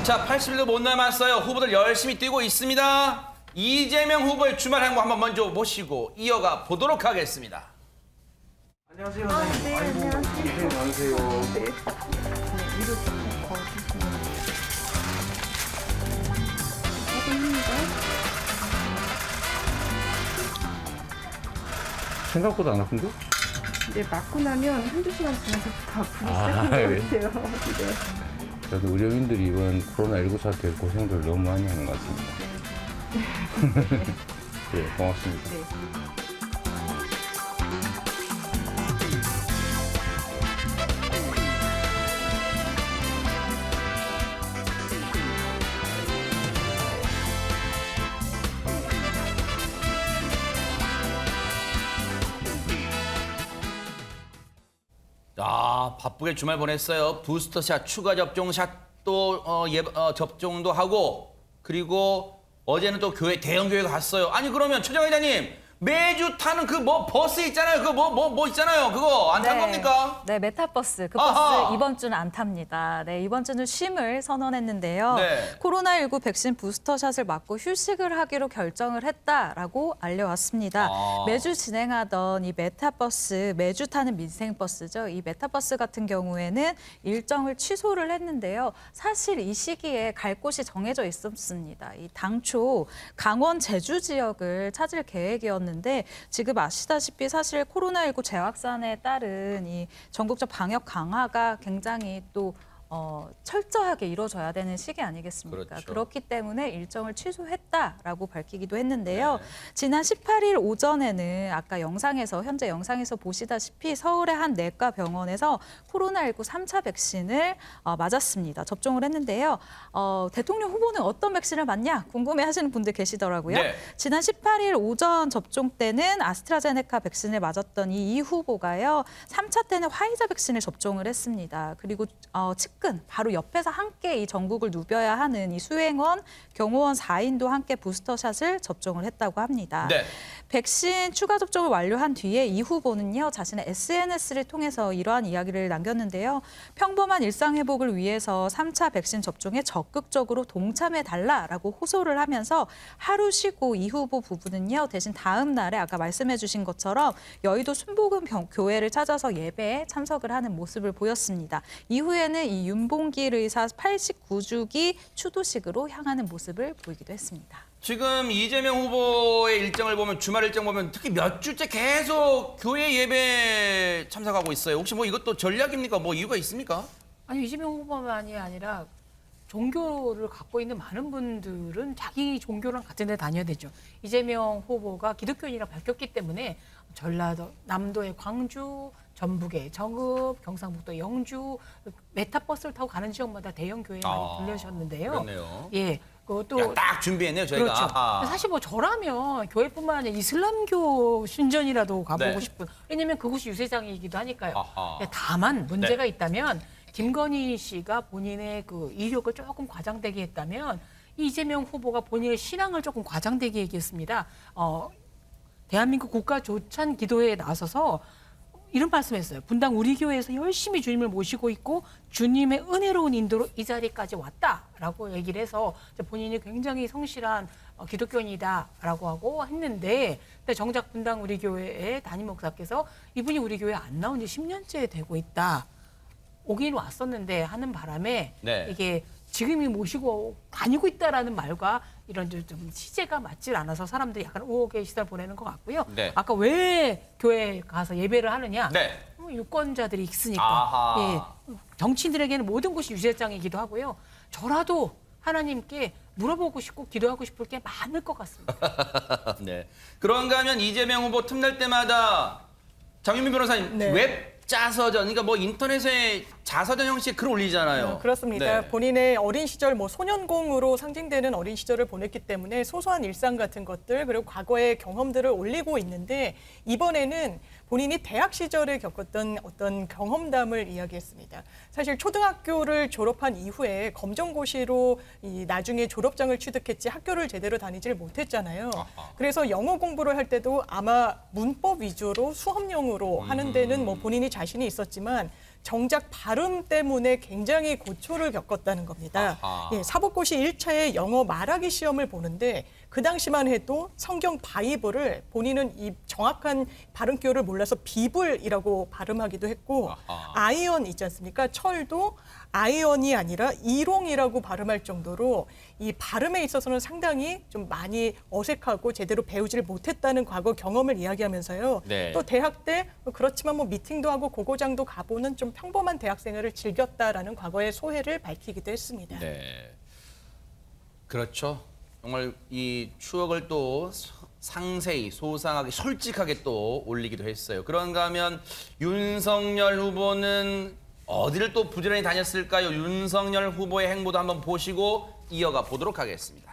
자, 80일도 못 남았어요. 후보들 열심히 뛰고 있습니다. 이재명 후보의 주말 행보 한번 먼저 모시고 이어가 보도록 하겠습니다. 안녕하세요. 네, 안녕하세요. 고생 많으세요. 네. 위로 조금 걸어주시면 하고 있는데 생각보다 안 아픈데? 이제 맞고 나면 한두 시간 지나서부터 아프기 시작한 그래요? 것 같아요. 네. 그래도 의료인들이 이번 코로나19 사태에 고생들 너무 많이 하는 것 같습니다. 네, 고맙습니다. 네. 아, 바쁘게 주말 보냈어요. 부스터샷, 추가 접종샷도 접종도 하고 그리고 어제는 또 대형 교회 갔어요. 아니 그러면 최정 회장님 매주 타는 그 뭐 버스 있잖아요. 그거 뭐 있잖아요. 그거 안 탄 겁니까? 네, 메타버스. 그 아하. 버스 이번 주는 안 탑니다. 네, 이번 주는 쉼을 선언했는데요. 네. 코로나19 백신 부스터샷을 맞고 휴식을 하기로 결정을 했다라고 알려왔습니다. 아. 매주 진행하던 이 메타버스, 매주 타는 민생버스죠. 이 메타버스 같은 경우에는 일정을 취소를 했는데요. 사실 이 시기에 갈 곳이 정해져 있었습니다. 이 당초 강원 제주 지역을 찾을 계획이었는데 지금 아시다시피 사실 코로나19 재확산에 따른 이 전국적 방역 강화가 굉장히 또 철저하게 이루어져야 되는 시기 아니겠습니까? 그렇죠. 그렇기 때문에 일정을 취소했다라고 밝히기도 했는데요. 네. 지난 18일 오전에는 아까 현재 영상에서 보시다시피 서울의 한 내과 병원에서 코로나19 3차 백신을 맞았습니다. 접종을 했는데요. 대통령 후보는 어떤 백신을 맞냐 궁금해하시는 분들 계시더라고요. 네. 지난 18일 오전 접종 때는 아스트라제네카 백신을 맞았던 이 후보가요. 3차 때는 화이자 백신을 접종을 했습니다. 그리고 측근 바로 옆에서 함께 이 전국을 누벼야 하는 이 수행원, 경호원 4인도 함께 부스터샷을 접종을 했다고 합니다. 네. 백신 추가 접종을 완료한 뒤에 이 후보는요, 자신의 SNS를 통해서 이러한 이야기를 남겼는데요. 평범한 일상 회복을 위해서 3차 백신 접종에 적극적으로 동참해달라라고 호소를 하면서 하루 쉬고 이 후보 부부는요, 대신 다음 날에 아까 말씀해 주신 것처럼 여의도 순복음 교회를 찾아서 예배에 참석을 하는 모습을 보였습니다. 이후에는 이 윤봉길 의사 89주기 추도식으로 향하는 모습을 보이기도 했습니다. 지금 이재명 후보의 일정을 보면 주말 일정 보면 특히 몇 주째 계속 교회 예배 참석하고 있어요. 혹시 뭐 이것도 전략입니까? 뭐 이유가 있습니까? 아니 이재명 후보만이 아니라 종교를 갖고 있는 많은 분들은 자기 종교랑 같은 데 다녀야 되죠. 이재명 후보가 기독교인이라 밝혔기 때문에 전라도, 남도의 광주, 전북의 정읍, 경상북도 영주, 메타버스를 타고 가는 지역마다 대형 교회 많이 들려셨는데요. 그렇네요. 예, 그것도 딱 준비했네요, 저희가. 그렇죠. 아하. 사실 뭐 저라면 교회뿐만 아니라 이슬람교 신전이라도 가보고 네. 싶은. 왜냐면 그곳이 유세장이기도 하니까요. 아하. 다만 문제가 있다면 김건희 씨가 본인의 그 이력을 조금 과장되게 했다면 이재명 후보가 본인의 신앙을 조금 과장되게 얘기했습니다. 대한민국 국가 조찬 기도회에 나서서 이런 말씀했어요. 분당 우리 교회에서 열심히 주님을 모시고 있고 주님의 은혜로운 인도로 이 자리까지 왔다라고 얘기를 해서 본인이 굉장히 성실한 기독교인이다라고 하고 했는데 근데 정작 분당 우리 교회의 담임 목사께서 이분이 우리 교회 안 나온 지 10년째 되고 있다. 오긴 왔었는데 하는 바람에 네. 이게 지금이 모시고 다니고 있다라는 말과 이런 좀 시제가 맞질 않아서 사람들이 약간 의혹의 시선을 보내는 것 같고요. 네. 아까 왜 교회에 가서 예배를 하느냐? 네. 유권자들이 있으니까. 아하. 예, 정치인들에게는 모든 곳이 유세장이기도 하고요. 저라도 하나님께 물어보고 싶고 기도하고 싶을 게 많을 것 같습니다. 네. 그런가 하면 이재명 후보 틈날 때마다 장윤민 변호사님 네. 웹 자서전, 그러니까 뭐 인터넷에 자서전 형식의 글 올리잖아요. 그렇습니다. 네. 본인의 어린 시절, 뭐 소년공으로 상징되는 어린 시절을 보냈기 때문에 소소한 일상 같은 것들 그리고 과거의 경험들을 올리고 있는데 이번에는 본인이 대학 시절에 겪었던 어떤 경험담을 이야기했습니다. 사실 초등학교를 졸업한 이후에 검정고시로 나중에 졸업장을 취득했지 학교를 제대로 다니질 못했잖아요. 그래서 영어 공부를 할 때도 아마 문법 위주로 수업용으로 하는 데는 뭐 본인이 자신이 있었지만 정작 발음 때문에 굉장히 고초를 겪었다는 겁니다. 아하. 예, 사법고시 1차에 영어 말하기 시험을 보는데 그 당시만 해도 성경 바이블을 본인은 이 정확한 발음교를 몰라서 비블이라고 발음하기도 했고 아하. 아이언 있지 않습니까? 철도 아이언이 아니라 이롱이라고 발음할 정도로 이 발음에 있어서는 상당히 좀 많이 어색하고 제대로 배우지를 못했다는 과거 경험을 이야기하면서요. 네. 또 대학 때 그렇지만 뭐 미팅도 하고 고고장도 가보는 좀 평범한 대학 생활을 즐겼다라는 과거의 소회를 밝히기도 했습니다. 네. 그렇죠. 정말 이 추억을 또 상세히 소상하게 솔직하게 또 올리기도 했어요. 그런가 하면 윤석열 후보는 어디를 또 부지런히 다녔을까요? 윤석열 후보의 행보도 한번 보시고 이어가 보도록 하겠습니다.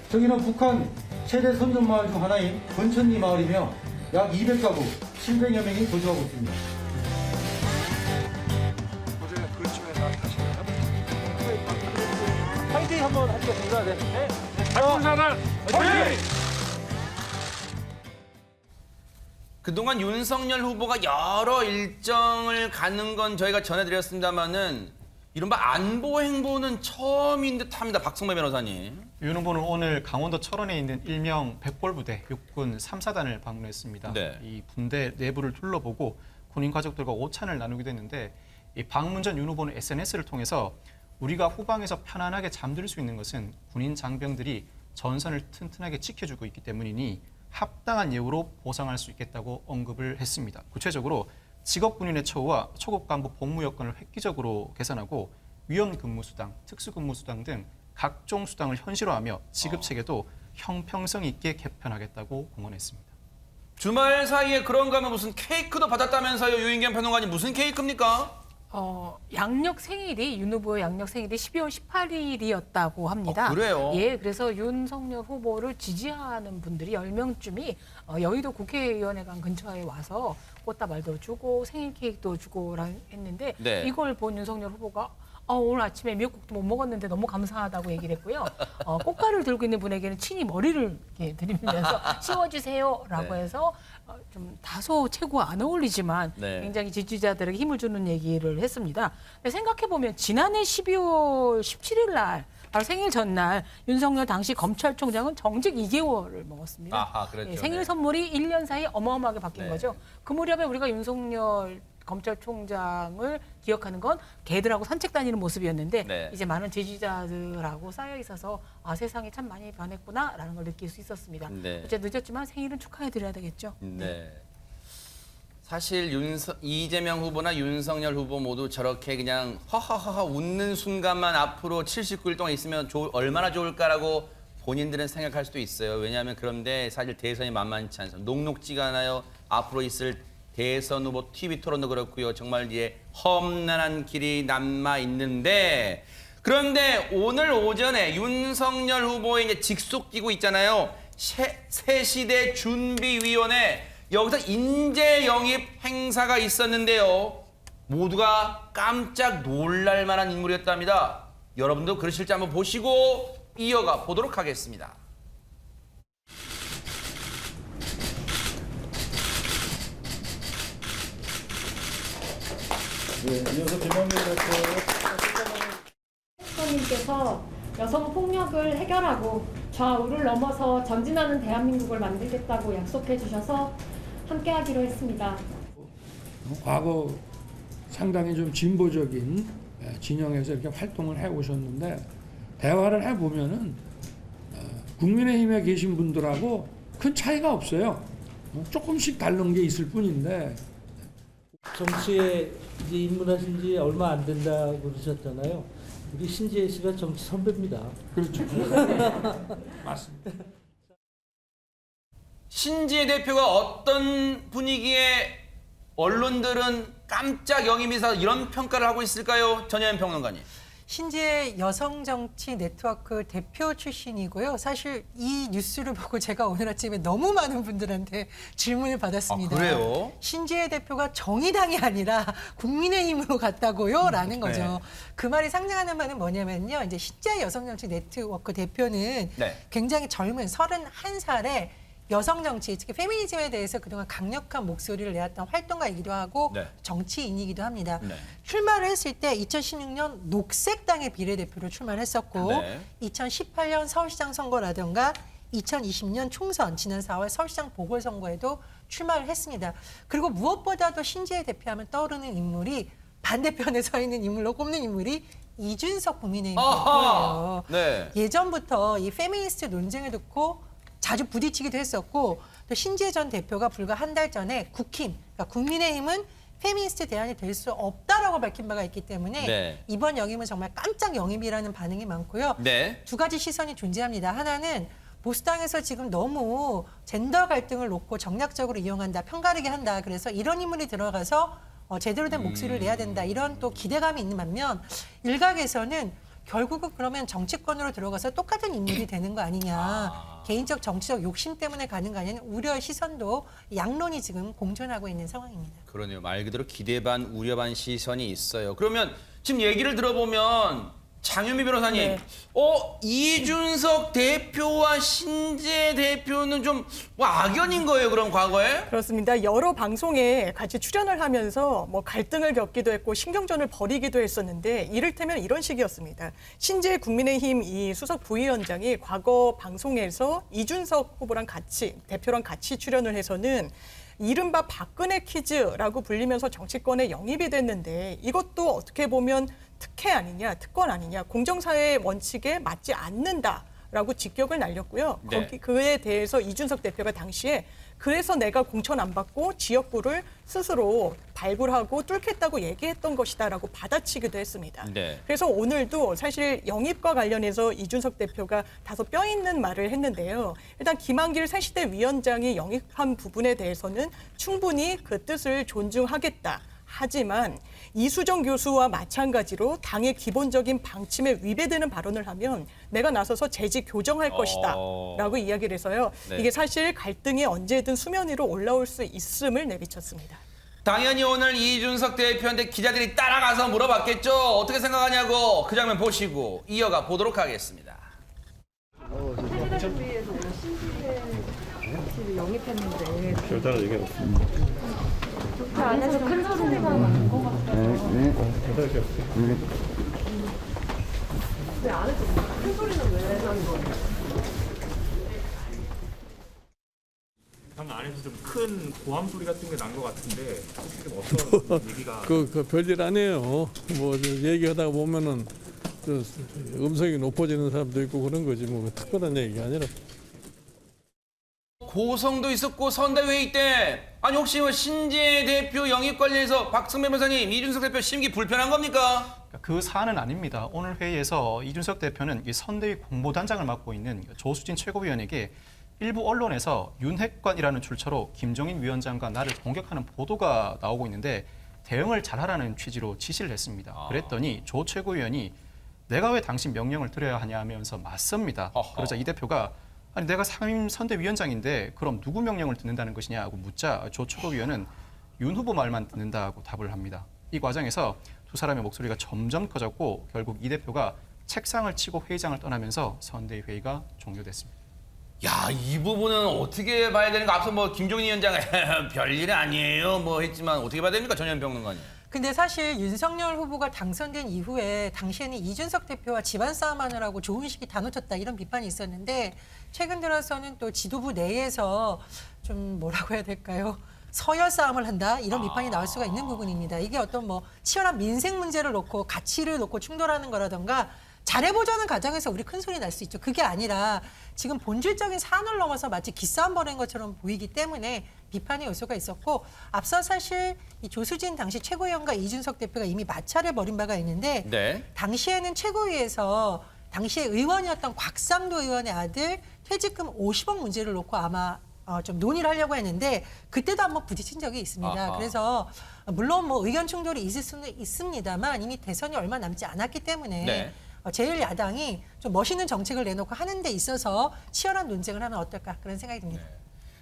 저기는 북한 최대 선전 마을 중 하나인 건천리 마을이며 약 200가구 700여 명이 거주하고 있습니다. 파이팅 한번 하겠습니다. 네. 그동안 윤석열 후보가 여러 일정을 가는 건 저희가 전해드렸습니다마는 이른바 안보 행보는 처음인 듯합니다. 박성배 변호사님. 윤 후보는 오늘 강원도 철원에 있는 일명 백골부대 육군 3사단을 방문했습니다. 네. 이 군대 내부를 둘러보고 군인 가족들과 오찬을 나누기도 했는데 이 방문 전 윤 후보는 SNS를 통해서 우리가 후방에서 편안하게 잠들 수 있는 것은 군인 장병들이 전선을 튼튼하게 지켜주고 있기 때문이니 합당한 예우로 보상할 수 있겠다고 언급을 했습니다. 구체적으로 직업 군인의 처우와 초급 간부 복무 여건을 획기적으로 개선하고 위험 근무 수당, 특수 근무 수당 등 각종 수당을 현실화하며 지급 체계도 형평성 있게 개편하겠다고 공언했습니다. 주말 사이에 그런가 하면 무슨 케이크도 받았다면서요. 유인경 평론가님 무슨 케이크입니까? 양력 생일이 윤 후보의 양력 생일이 12월 18일이었다고 합니다. 그래요? 예, 그래서 윤석열 후보를 지지하는 분들이 10명쯤이 여의도 국회의원회관 근처에 와서 꽃다발도 주고 생일 케이크도 주고 했는데 네. 이걸 본 윤석열 후보가 오늘 아침에 미역국도 못 먹었는데 너무 감사하다고 얘기를 했고요. 꽃가루를 들고 있는 분에게는 친히 머리를 이렇게 들이밀면서 씌워주세요라고 네. 해서 좀 다소 체구와 안 어울리지만 네. 굉장히 지지자들에게 힘을 주는 얘기를 했습니다. 생각해보면 지난해 12월 17일 날 바로 생일 전날 윤석열 당시 검찰총장은 정직 2개월을 먹었습니다. 아하, 그렇죠. 예, 생일 네. 선물이 1년 사이 어마어마하게 바뀐 네. 거죠. 그 무렵에 우리가 윤석열 검찰총장을 기억하는 건 개들하고 산책 다니는 모습이었는데 네. 이제 많은 지지자들하고 쌓여 있어서 세상이 참 많이 변했구나라는 걸 느낄 수 있었습니다. 네. 어째 늦었지만 생일은 축하해드려야 되겠죠. 네. 사실 이재명 후보나 윤석열 후보 모두 저렇게 그냥 허허허허 웃는 순간만 앞으로 79일 동안 있으면 얼마나 좋을까라고 본인들은 생각할 수도 있어요. 왜냐하면 그런데 사실 대선이 만만치 않습니다. 녹록지가 않아요. 앞으로 있을 대선 후보 TV 토론도 그렇고요. 정말 이제 험난한 길이 남아 있는데 그런데 오늘 오전에 윤석열 후보의 이제 직속 기구 있잖아요. 새시대 준비위원회 여기서 인재 영입 행사가 있었는데요. 모두가 깜짝 놀랄 만한 인물이었답니다. 여러분도 그러실지 한번 보시고 이어가 보도록 하겠습니다. 님께서 여성 폭력을 해결하고 좌우를 넘어서 전진하는 대한민국을 만들겠다고 약속해 주셔서 함께하기로 했습니다. 과거 상당히 좀 진보적인 진영에서 이렇게 활동을 해 오셨는데 대화를 해 보면은 국민의힘에 계신 분들하고 큰 차이가 없어요. 조금씩 다른 게 있을 뿐인데. 정치에 이제 입문하신 지 얼마 안 된다고 그러셨잖아요. 우리 신지혜 씨가 정치 선배입니다. 그렇죠. 맞습니다. 신지혜 대표가 어떤 분위기에 언론들은 깜짝 영입이사 이런 평가를 하고 있을까요? 전혜연 평론가님. 신지의 여성정치 네트워크 대표 출신이고요. 사실 이 뉴스를 보고 제가 오늘 아침에 너무 많은 분들한테 질문을 받았습니다. 그래요? 신지의 대표가 정의당이 아니라 국민의힘으로 갔다고요? 라는 거죠. 네. 그 말이 상징하는 바는 뭐냐면요. 이제 신지의 여성정치 네트워크 대표는 네. 굉장히 젊은 31살의 여성 정치, 특히 페미니즘에 대해서 그동안 강력한 목소리를 내왔던 활동가이기도 하고 네. 정치인이기도 합니다. 네. 출마를 했을 때 2016년 녹색당의 비례대표로 출마를 했었고 네. 2018년 서울시장 선거라든가 2020년 총선, 지난 4월 서울시장 보궐선거에도 출마를 했습니다. 그리고 무엇보다도 신지의 대표하면 떠오르는 인물이 반대편에 서 있는 인물로 꼽는 인물이 이준석 국민의힘 대표예요. 네. 예전부터 이 페미니스트 논쟁을 듣고 자주 부딪히기도 했었고 또 신지혜 전 대표가 불과 한 달 전에 국힘, 그러니까 국민의힘은 페미니스트 대안이 될 수 없다라고 밝힌 바가 있기 때문에 네. 이번 영입은 정말 깜짝 영입이라는 반응이 많고요. 네. 두 가지 시선이 존재합니다. 하나는 보수당에서 지금 너무 젠더 갈등을 놓고 정략적으로 이용한다, 편가르게 한다. 그래서 이런 인물이 들어가서 제대로 된 목소리를 내야 된다. 이런 또 기대감이 있는 반면 일각에서는 결국은 그러면 정치권으로 들어가서 똑같은 인물이 되는 거 아니냐. 개인적 정치적 욕심 때문에 가는 거 아니냐. 우려의 시선도 양론이 지금 공존하고 있는 상황입니다. 그러네요. 말 그대로 기대 반 우려 반 시선이 있어요. 그러면 지금 얘기를 들어보면 장현미 변호사님, 네. 이준석 대표와 신재 대표는 좀 악연인 거예요, 그럼 과거에? 그렇습니다. 여러 방송에 같이 출연을 하면서 뭐 갈등을 겪기도 했고 신경전을 벌이기도 했었는데 이를테면 이런 식이었습니다. 신재 국민의힘 이 수석 부위원장이 과거 방송에서 이준석 후보랑 같이 대표랑 같이 출연을 해서는 이른바 박근혜 퀴즈라고 불리면서 정치권에 영입이 됐는데 이것도 어떻게 보면 특혜 아니냐, 특권 아니냐, 공정사회 원칙에 맞지 않는다라고 직격을 날렸고요. 네. 그에 대해서 이준석 대표가 당시에 그래서 내가 공천 안 받고 지역구를 스스로 발굴하고 뚫겠다고 얘기했던 것이다라고 받아치기도 했습니다. 네. 그래서 오늘도 사실 영입과 관련해서 이준석 대표가 다소 뼈 있는 말을 했는데요. 일단 김한길 새시대 위원장이 영입한 부분에 대해서는 충분히 그 뜻을 존중하겠다. 하지만 이수정 교수와 마찬가지로 당의 기본적인 방침에 위배되는 발언을 하면 내가 나서서 재직 교정할 것이다 라고 이야기를 해서요. 네. 이게 사실 갈등이 언제든 수면 위로 올라올 수 있음을 내비쳤습니다. 당연히 오늘 이준석 대표한테 기자들이 따라가서 물어봤겠죠. 어떻게 생각하냐고. 그 장면 보시고 이어가 보도록 하겠습니다. 준비에서 신지혜 씨를 영입했는데 별다른 얘기 없습니다. 그 안에서 큰 소리가 나는 것 같아요. 별다른 얘기 없어요. 왜 안에서 큰 소리는 왜 나는 거예요? 방 안에서 좀 큰 고함 소리 같은 게 난 것 같은데 혹시 좀 어떤 얘기가 그 별일 아니에요. 뭐 얘기하다가 보면은 음성이 높아지는 사람도 있고 그런 거지 뭐 특별한 얘기가 아니라. 고성도 있었고 선대회의 때 아니 혹시 뭐 신재 대표 영입 관련해서 박승배 변호사님 이준석 대표 심기 불편한 겁니까? 그 사안은 아닙니다. 오늘 회의에서 이준석 대표는 이 선대위 공보단장을 맡고 있는 조수진 최고위원에게 일부 언론에서 윤핵관이라는 출처로 김종인 위원장과 나를 공격하는 보도가 나오고 있는데 대응을 잘하라는 취지로 지시를 했습니다. 그랬더니 조 최고위원이 내가 왜 당신 명령을 드려야 하냐 하면서 맞섭니다. 그러자 이 대표가 아니 내가 상임 선대위원장인데 그럼 누구 명령을 듣는다는 것이냐고 묻자 조 최고위원은 윤 후보 말만 듣는다고 답을 합니다. 이 과정에서 두 사람의 목소리가 점점 커졌고 결국 이 대표가 책상을 치고 회의장을 떠나면서 선대위 회의가 종료됐습니다. 야, 이 부분은 어떻게 봐야 되는가? 앞서 뭐 김종인 위원장 별일 아니에요 뭐 했지만 어떻게 봐야 됩니까? 전현 평론가님. 근데 사실 윤석열 후보가 당선된 이후에 당시에는 이준석 대표와 집안 싸움하느라고 좋은 시기 다 놓쳤다 이런 비판이 있었는데 최근 들어서는 또 지도부 내에서 좀 뭐라고 해야 될까요? 서열 싸움을 한다 이런 비판이 나올 수가 있는 부분입니다. 이게 어떤 뭐 치열한 민생 문제를 놓고 가치를 놓고 충돌하는 거라던가 잘해보자는 과정에서 우리 큰 소리 날 수 있죠. 그게 아니라 지금 본질적인 사안을 넘어서 마치 기싸움 벌인 것처럼 보이기 때문에 비판의 요소가 있었고 앞서 사실 이 조수진 당시 최고위원과 이준석 대표가 이미 마찰을 벌인 바가 있는데 네. 당시에는 최고위에서 당시에 의원이었던 곽상도 의원의 아들 퇴직금 50억 문제를 놓고 아마 좀 논의를 하려고 했는데 그때도 한번 부딪힌 적이 있습니다. 아하. 그래서 물론 뭐 의견 충돌이 있을 수는 있습니다만 이미 대선이 얼마 남지 않았기 때문에 네. 제1야당이 좀 멋있는 정책을 내놓고 하는 데 있어서 치열한 논쟁을 하면 어떨까 그런 생각이 듭니다.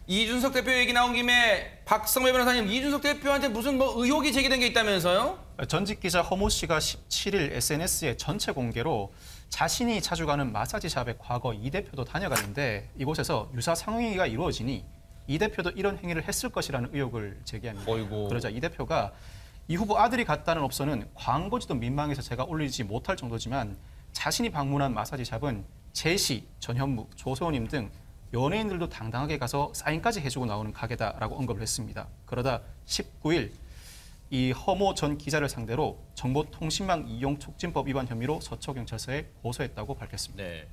이준석 대표 얘기 나온 김에 박성배 변호사님, 이준석 대표한테 무슨 뭐 의혹이 제기된 게 있다면서요? 전직 기자 허모 씨가 17일 SNS에 전체 공개로 자신이 자주 가는 마사지샵에 과거 이 대표도 다녀갔는데 이곳에서 유사 상행위가 이루어지니 이 대표도 이런 행위를 했을 것이라는 의혹을 제기합니다. 어이고. 그러자 이 대표가 이 후보 아들이 갔다는 업소는 광고지도 민망해서 제가 올리지 못할 정도지만 자신이 방문한 마사지샵은 제시, 전현무, 조세호님 등 연예인들도 당당하게 가서 사인까지 해주고 나오는 가게다라고 언급을 했습니다. 그러다 19일 이 허모 전 기자를 상대로 정보통신망 이용 촉진법 위반 혐의로 서초경찰서에 고소했다고 밝혔습니다. 네.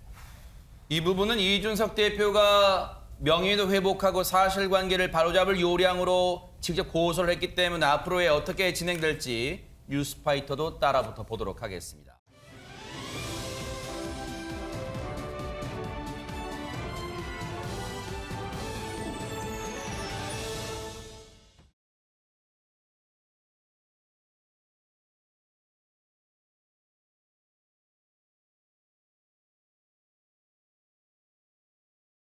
이 부분은 이준석 대표가 명예도 회복하고 사실관계를 바로잡을 요량으로 직접 고소를 했기 때문에 앞으로의 어떻게 진행될지 뉴스파이터도 따라붙어 보도록 하겠습니다.